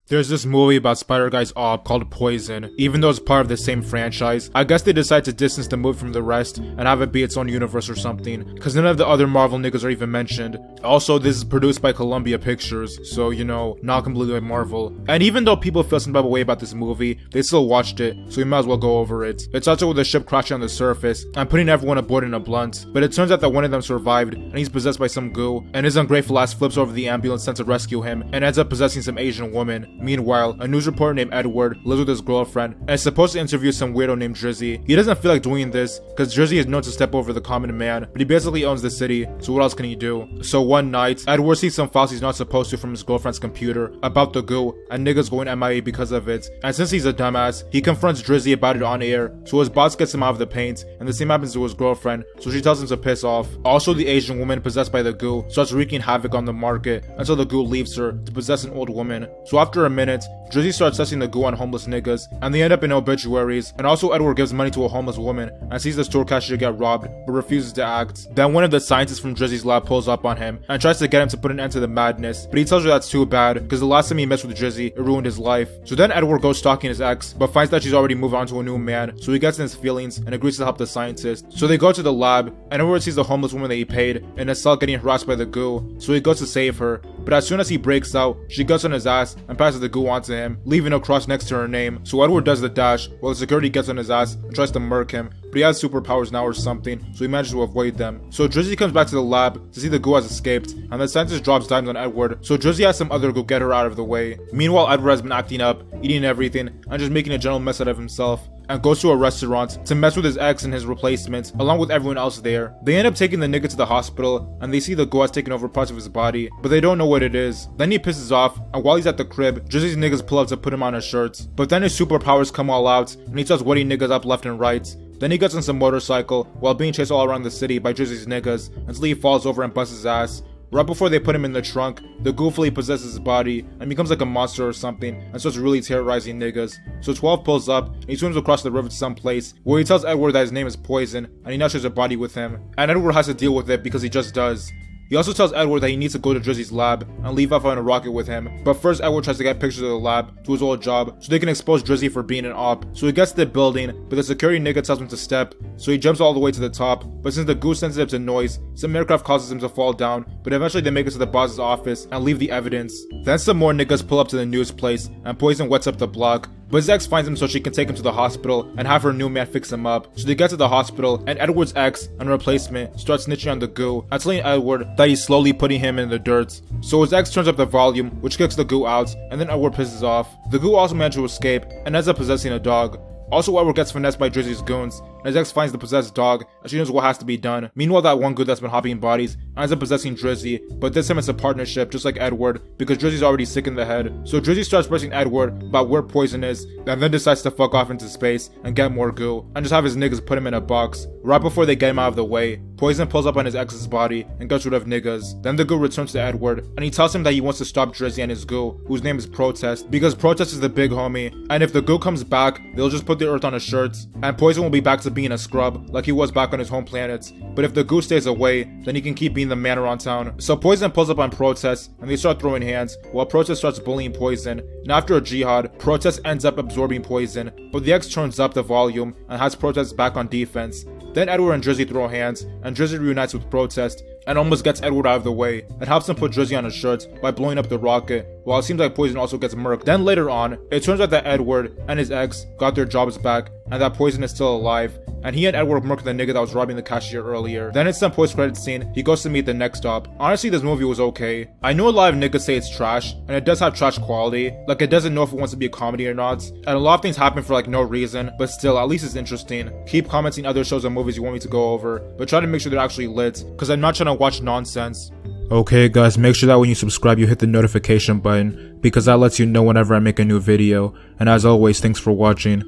There's this movie about Spider Guy's op called Poison. Even though it's part of the same franchise, I guess they decided to distance the movie from the rest and have it be its own universe or something, cause none of the other Marvel niggas are even mentioned. Also, this is produced by Columbia Pictures, so you know, not completely by Marvel. And even though people feel some type of way about this movie, they still watched it, so we might as well go over it. It starts out with a ship crashing on the surface and putting everyone aboard in a blunt, but it turns out that one of them survived and he's possessed by some goo, and his ungrateful ass flips over the ambulance sent to rescue him and ends up possessing some Asian woman. Meanwhile, a news reporter named Edward lives with his girlfriend and is supposed to interview some weirdo named Drizzy. He doesn't feel like doing this because Drizzy is known to step over the common man, but he basically owns the city, so what else can he do? So one night, Edward sees some files he's not supposed to from his girlfriend's computer about the goo and niggas going MIA because of it, and since he's a dumbass, he confronts Drizzy about it on air, so his boss gets him out of the paint, and the same happens to his girlfriend, so she tells him to piss off. Also, the Asian woman possessed by the goo starts wreaking havoc on the market until the goo leaves her to possess an old woman. So after a minute, Drizzy starts testing the goo on homeless niggas, and they end up in obituaries, and also Edward gives money to a homeless woman and sees the store cashier get robbed, but refuses to act. Then one of the scientists from Drizzy's lab pulls up on him and tries to get him to put an end to the madness, but he tells her that's too bad, because the last time he messed with Drizzy, it ruined his life. So then Edward goes stalking his ex, but finds that she's already moved on to a new man, so he gets in his feelings and agrees to help the scientist. So they go to the lab, and Edward sees the homeless woman that he paid in a cell getting harassed by the goo, so he goes to save her, but as soon as he breaks out, she gets on his ass and passes the goo onto him, leaving a cross next to her name. So Edward does the dash, while the security gets on his ass and tries to murk him, but he has superpowers now or something, so he manages to avoid them. So Drizzy comes back to the lab to see the goo has escaped, and the scientist drops dimes on Edward, so Drizzy has some other goo get her out of the way. Meanwhile, Edward has been acting up, eating everything, and just making a general mess out of himself, and goes to a restaurant to mess with his ex and his replacement, along with everyone else there. They end up taking the nigga to the hospital, and they see the goo has taken over parts of his body, but they don't know what it is. Then he pisses off, and while he's at the crib, Drizzy's niggas pull up to put him on a shirt. But then his superpowers come all out, and he starts wetting niggas up left and right. Then he gets on some motorcycle, while being chased all around the city by Drizzy's niggas, until he falls over and busts his ass. Right before they put him in the trunk, the goo fully possesses his body and becomes like a monster or something and starts really terrorizing niggas. So 12 pulls up and he swims across the river to some place where he tells Edward that his name is Poison and he now shares a body with him. And Edward has to deal with it because he just does. He also tells Edward that he needs to go to Drizzy's lab and leave off on a rocket with him, but first Edward tries to get pictures of the lab to his old job so they can expose Drizzy for being an op. So he gets to the building, but the security nigga tells him to step, so he jumps all the way to the top, but since the goo's sensitive to noise, some aircraft causes him to fall down, but eventually they make it to the boss's office and leave the evidence. Then some more niggas pull up to the news place and Poison wets up the block, but his ex finds him so she can take him to the hospital and have her new man fix him up. So they get to the hospital and Edward's ex and replacement starts snitching on the goo and telling Edward that he's slowly putting him in the dirt. So his ex turns up the volume, which kicks the goo out, and then Edward pisses off. The goo also manages to escape and ends up possessing a dog. Also, Edward gets finessed by Drizzy's goons, and his ex finds the possessed dog, and she knows what has to be done. Meanwhile, that one goo that's been hopping bodies ends up possessing Drizzy, but this time it's a partnership, just like Edward, because Drizzy's already sick in the head. So Drizzy starts pressing Edward about where Poison is, and then decides to fuck off into space and get more goo, and just have his niggas put him in a box. Right before they get him out of the way, Poison pulls up on his ex's body and gets rid of niggas. Then the goo returns to Edward, and he tells him that he wants to stop Drizzy and his goo, whose name is Protest, because Protest is the big homie, and if the goo comes back, they'll just put the earth on his shirt, and Poison will be back to being a scrub, like he was back on his home planet. But if the goo stays away, then he can keep being the man around town. So Poison pulls up on Protest, and they start throwing hands, while Protest starts bullying Poison, and after a jihad, Protest ends up absorbing Poison, but the ex turns up the volume and has Protest back on defense. Then Edward and Drizzy throw hands, and Drizzy reunites with Protest, and almost gets Edward out of the way, and helps him put Drizzy on his shirt by blowing up the rocket, while it seems like Poison also gets murked. Then later on, it turns out that Edward and his ex got their jobs back, and that Poison is still alive, and he and Edward murked the nigga that was robbing the cashier earlier. Then in some post-credit scene, he goes to meet the next stop. Honestly, this movie was okay. I know a lot of niggas say it's trash, and it does have trash quality, like it doesn't know if it wants to be a comedy or not, and a lot of things happen for like no reason, but still, at least it's interesting. Keep commenting other shows or movies you want me to go over, but try to make sure they're actually lit, cause I'm not trying to watch nonsense. Okay guys, make sure that when you subscribe you hit the notification button, because that lets you know whenever I make a new video, and as always, thanks for watching.